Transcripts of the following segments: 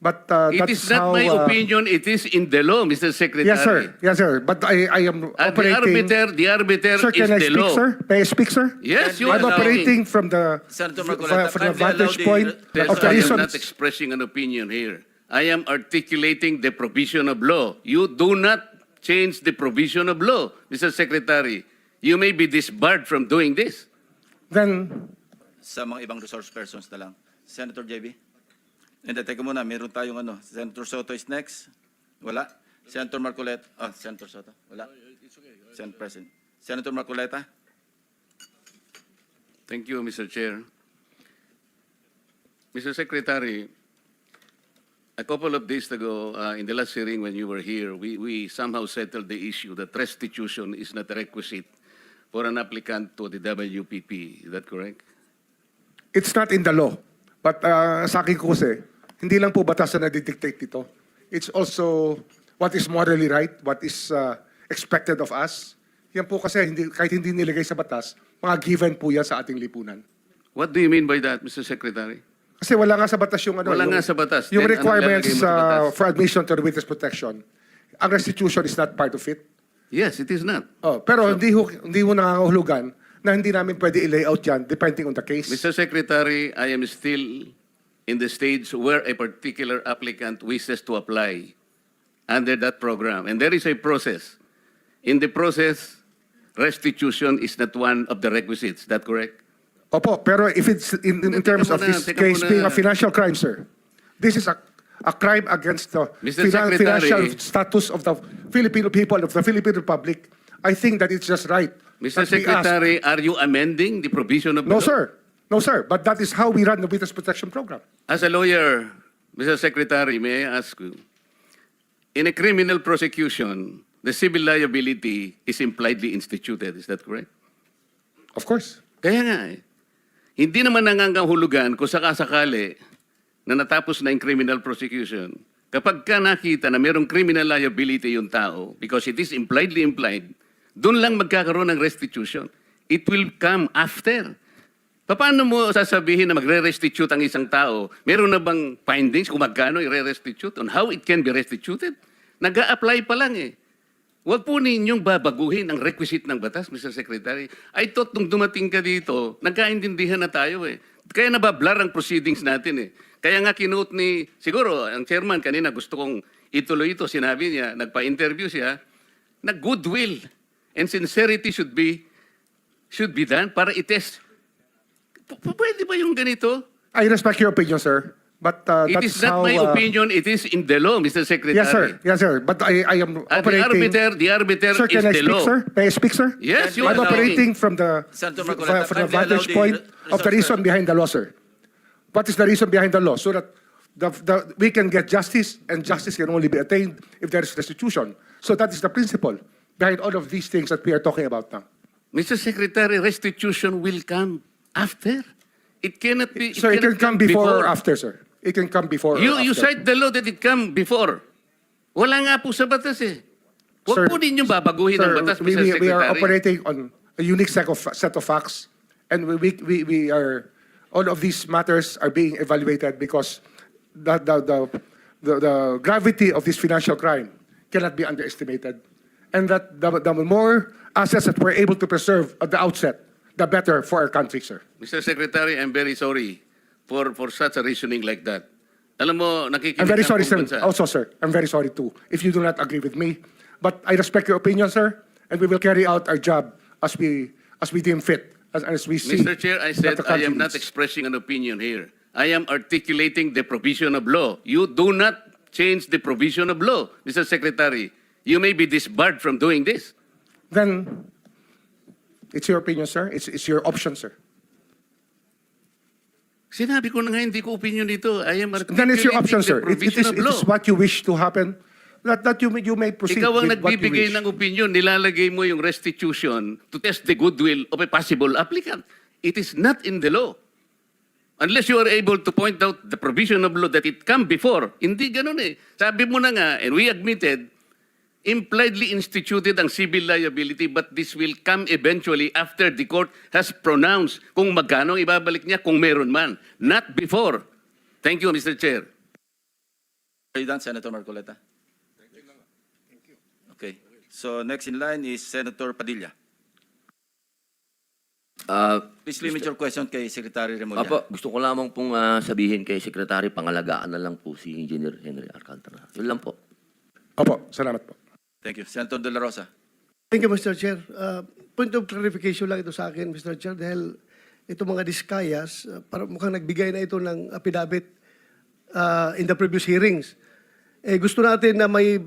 But It that is is not how, my opinion, it is in the law, Mr. Secretary. Yes, sir. Yes, sir. But I am operating. The arbiter Sir, is can I the speak, law. sir? May I speak, sir? Yes, you I'm are operating from the Senator Marcoleta, from the kindly allow vantage the- point Yes, of the I am reasons. not expressing an opinion here. I am articulating the provision of law. You do not change the provision of law, Mr. Secretary. You may be disbarred from doing this. Then, sa mga ibang resource persons na lang. Senator JB? Hindi, teka muna, meron tayong ano. Senator Soto is next. Wala. Senator Marcoleta. Senator Soto. Wala. Senator President. Senator Marcoleta. Thank you, Mr. Chair. Mr. Secretary, a couple of days ago, in the last hearing when you were here, we somehow settled the issue that restitution is not a requisite for an applicant to the WPP. Is that correct? it's not in the law. But sa akin ko kasi, hindi lang po batas na nadi-dictate dito. It's also what is morally right, what is expected of us. Yan po kasi kahit hindi nilagay sa batas, mga given po yan sa ating lipunan. What do you mean by that, Mr. Secretary? Kasi wala nga sa batas yung ano. Wala yung, nga sa batas. Yung Then, requirements anong lalagay mo sa batas? for admission to the witness protection. Ang restitution is not part of it. Yes, it is not. Pero hindi mo nangangahulugan na hindi namin pwede i-layout yan depending on the case. Mr. Secretary, I am still in the stage where a particular applicant wishes to apply under that program. And there is a process. In the process, restitution is not one of the requisites. Is that correct? Opo, pero if it's in terms of this Teka case muna. being a financial crime, sir, this is a crime against the Mr. Secretary. financial status of the Filipino people, of the Philippine Republic. I think that it's just right. Mr. that we ask. Secretary, are you amending the provision of the No, law? sir. No, sir. But that is how we run the witness protection program. As a lawyer, Mr. Secretary, may I ask you, in a criminal prosecution, the civil liability is impliedly instituted. Is that correct? Of course. Kaya nga eh. Hindi naman nangangahulugan kung sakasakali na natapos na yung criminal prosecution. Kapag ka nakita na mayroong criminal liability yung tao, because it is impliedly implied, doon lang magkakaroon ng restitution. It will come after. Paano mo sasabihin na magre-restitute ang isang tao? Meron na bang findings kung magkano i-restitute on how it can be restituted? Nag-a-apply pa lang eh. Huwag po ninyong babaguhin ang requisite ng batas, Mr. Secretary. I thought nung dumating ka dito, nagkaintindihan na tayo eh. Kaya nabablar ang proceedings natin eh. Kaya nga kinote ni, siguro, ang chairman kanina gusto kong ituloy ito, sinabi niya, nagpa-interview siya, na goodwill and sincerity should be done para i-test. Pwede ba yung ganito? I respect your opinion, sir. But It that's is not how, my opinion, it is in the law, Mr. Secretary. Yes, sir. Yes, sir. But I am And operating. the arbiter Sir, is can I the speak, law. sir? May I speak, sir? Yes, you I'm are operating from the Senator Marcoleta, from the kindly allow vantage the point of the resource reason behind the law, sir. What is the reason behind the law? So that we can get justice, and justice can only be attained if there is restitution. So that is the principle behind all of these things that we are talking about now. Mr. Secretary, restitution will come after. It cannot be. So it can cannot come before or after, sir. It can come before or You after. cite the law that it come before. Wala nga po sa batas eh. Sir, Huwag po ninyong babaguhin ang batas, Mr. Secretary. we are operating on a unique set of facts, and we are all of these matters are being evaluated because the gravity of this financial crime cannot be underestimated, and that the more assets that we're able to preserve at the outset, the better for our country, sir. Mr. Secretary, I'm very sorry for such a reasoning like that. Alam mo, nakikinig I'm very ang sorry, sir. buong bansa. Also, sir, I'm very sorry too if you do not agree with me, but I respect your opinion, sir, and we will carry out our job as we deem fit, as we see. Mr. Chair, I said that the I country am not needs. expressing an opinion here. I am articulating the provision of law. You do not change the provision of law, Mr. Secretary. You may be disbarred from doing this. Then it's your opinion, sir. It's your option, sir. Sinabi ko na nga, hindi ko opinion dito. I am articulating Then it's your option, the sir. provision of It law. is what you wish to happen. That you may proceed Ikaw ang with what you nagbibigay wish. ng opinion, nilalagay mo yung restitution to test the goodwill of a possible applicant. It is not in the law. Unless you are able to point out the provision of law that it come before. Hindi ganun eh. Sabi mo na nga, and we admitted, impliedly instituted ang civil liability, but this will come eventually after the court has pronounced kung magkano ang ibabalik niya, kung meron man. Not before. Thank you, Mr. Chair. Are you done, Senator Marcoleta? Okay. So next in line is Senator Padilla. Please limit your question kay Secretary Remulla. Apo, gusto ko lamang pong sabihin kay Secretary, pangalagaan na lang po si Engineer Henry Alcantara. Yun lang po. Opo, salamat po. Thank you. Senator De La Rosa. Thank you, Mr. Chair. Point of clarification lang ito sa akin, Mr. Chair, dahil ito mga diskayas, para mukhang nagbigay na ito ng affidavit in the previous hearings. Gusto natin na may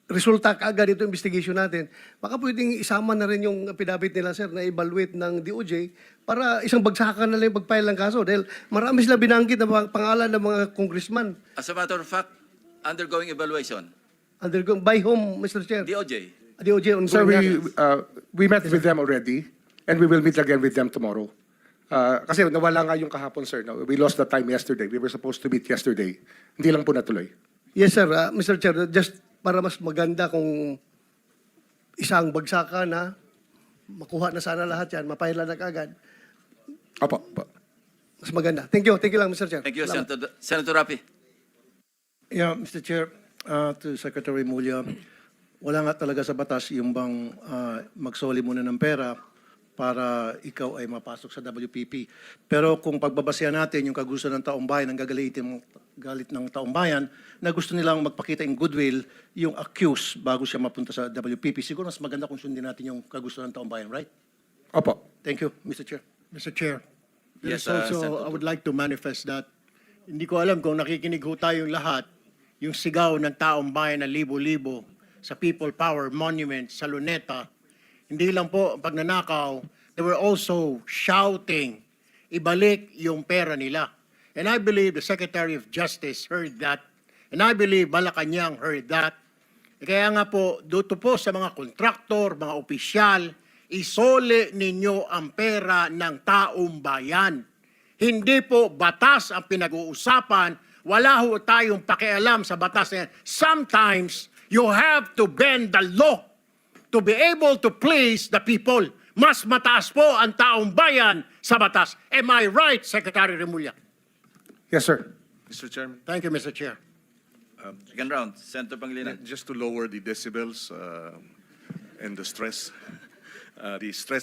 resulta kaagad ito investigation natin. Baka pwedeng isama na rin yung affidavit nila, sir, na evaluate ng DOJ para isang bagsakan na lang yung pag-file ng kaso. Dahil marami sila binanggit na pangalan ng mga congressman. As a matter of fact, undergoing evaluation. By whom, Mr. Chair? DOJ. DOJ on So we met with them already, and we will meet again with them tomorrow. Kasi nawala nga yung kahapon, sir. No? We lost the time yesterday. We were supposed to meet yesterday. Hindi lang po natuloy. Yes, sir. Mr. Chair, just para mas maganda kung isang bagsakan na makuha na sana lahat yan, mapaila na kaagad, Opo. Opo. mas maganda. Thank you. Thank you lang, Mr. Chair. Thank you, Salamat. Senator Rapi. Yeah, Mr. Chair, to Secretary Mulya, wala nga talaga sa batas yung bang magsoli muna ng pera para ikaw ay mapasok sa WPP. Pero kung pagbabasehan natin yung kagustuhan ng taong bayan, ang galit ng taong bayan, na gusto nilang magpakita in goodwill yung accused bago siya mapunta sa WPP, siguro mas maganda kung sundin natin yung kagustuhan ng taong bayan, right? Opo. Thank you, Mr. Chair. Mr. Chair, Yes, there's also, Senator. I would like to manifest that hindi ko alam kung nakikinig ho tayong lahat, yung sigaw ng taong bayan na libo-libo sa People Power Monument sa Luneta, hindi lang po ang pagnanakaw, they were also shouting, ibalik yung pera nila. And I believe the Secretary of Justice heard that, and I believe Malacanang heard that. Kaya nga po, dito po sa mga kontraktor, mga opisyal, isole ninyo ang pera ng taong bayan. Hindi po batas ang pinag-uusapan. Wala ho tayong pakialam sa batas na yan. Sometimes, you have to bend the law to be able to please the people. Mas mataas po ang taong bayan sa batas. Am I right, Secretary Remulla? Yes, sir. Mr. Chairman, Thank you, Mr. Chair. Second round, Senator Pangilinan. just to lower the decibels and the stress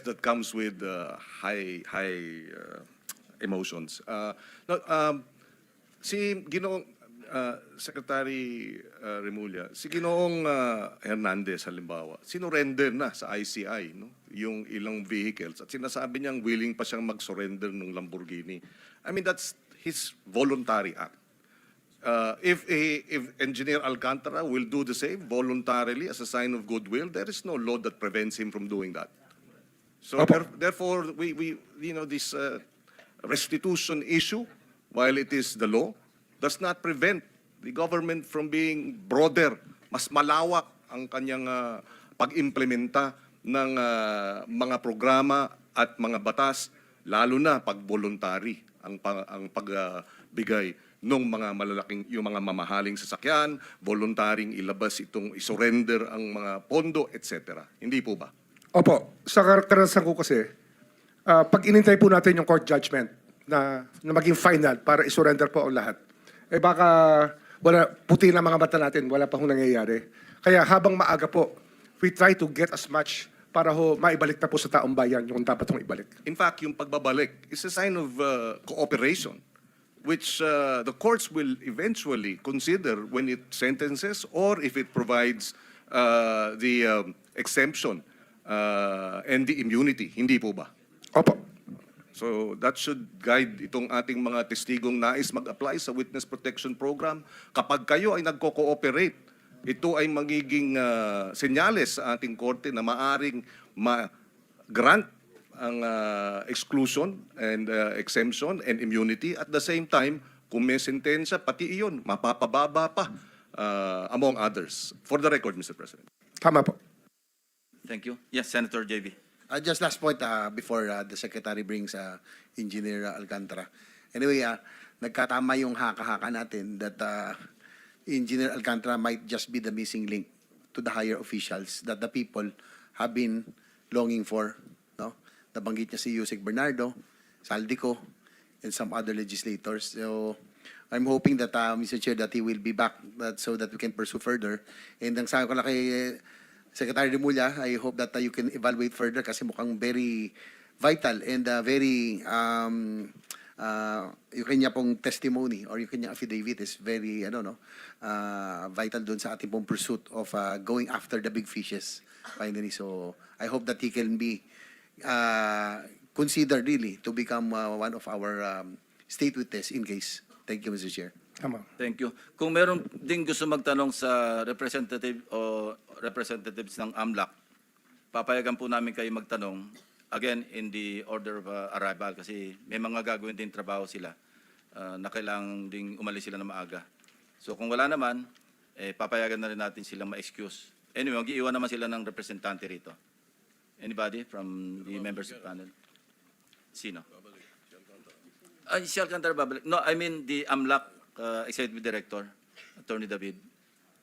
that comes with high emotions. Si Ginoong Secretary Remulla, si Ginoong Hernandez halimbawa, sinurrender na sa ICI no, yung ilang vehicles at sinasabi niyang willing pa siyang mag-surrender ng Lamborghini. I mean, that's his voluntary act. If Engineer Alcantara will do the same voluntarily as a sign of goodwill, there is no law that prevents him from doing that. So therefore, we this restitution issue, while it is the law, does not prevent the government from being broader, mas malawak ang kanyang pag-implementa ng mga programa at mga batas, lalo na pag voluntary ang pagbigay ng mga malalaking, yung mga mamahaling sasakyan, voluntaring ilabas itong isurrender ang mga pondo, etc. Hindi po ba? Opo. Sa karanasan ko kasi, pag inintay po natin yung court judgment na maging final para isurrender po ang lahat, eh baka puti na mga mata natin, wala pa hong nangyayari. Kaya habang maaga po, we try to get as much para maibalik na po sa taong bayan yung dapat hong ibalik. In fact, yung pagbabalik is a sign of cooperation, which the courts will eventually consider when it sentences or if it provides the exemption and the immunity. Hindi po ba? Opo. So that should guide itong ating mga testigong nais mag-apply sa Witness Protection Program. Kapag kayo ay nagko-cooperate, ito ay magiging senyales sa ating korte na maaring ma-grant ang exclusion and exemption and immunity. At the same time, kung may sentensya, pati iyon, mapapababa pa among others. For the record, Mr. President. Tama po. Thank you. Yes, Senator JB. Just last point before the Secretary brings Engineer Alcantara. Anyway, nagkatama yung haka-haka natin that Engineer Alcantara might just be the missing link to the higher officials that the people have been longing for. No? Nabanggit niya si Yusek Bernardo, Saldico, and some other legislators. So I'm hoping that, Mr. Chair, that he will be back so that we can pursue further. And ang sabi ko lang kay Secretary Remulla, I hope that you can evaluate further kasi mukhang very vital and very yung kanya pong testimony or yung kanya affidavit is very vital doon sa ating pong pursuit of going after the big fishes finally. So I hope that he can be considered really to become one of our state witness in case. Thank you, Mr. Chair. Tama. Thank you. Kung meron ding gusto magtanong sa representative o representatives ng AMLAC, papayagan po namin kayo magtanong, again, in the order of arrival, kasi may mga gagawin din trabaho sila na kailangan ding umalis sila na maaga. So kung wala naman, papayagan na rin natin silang ma-excuse. Anyway, mag-iwan naman sila ng representante rito. Anybody from the members of the panel? Sino? Si Alcantara babalik. No, I mean the AMLAC Executive Director, Attorney David.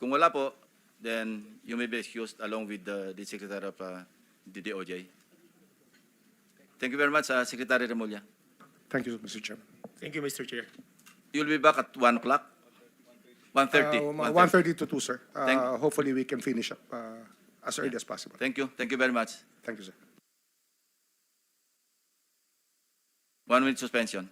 Kung wala po, then you may be excused along with the Secretary of the DOJ. Thank you very much, Secretary Remulla. Thank you, Mr. Chairman. Thank you, Mr. Chair. You'll be back at 1 o'clock? 1:30? 1:30 to 2, sir. Thank- Hopefully, we can finish up as early as possible. Thank you. Thank you very much. Thank you, sir. 1 minute suspension.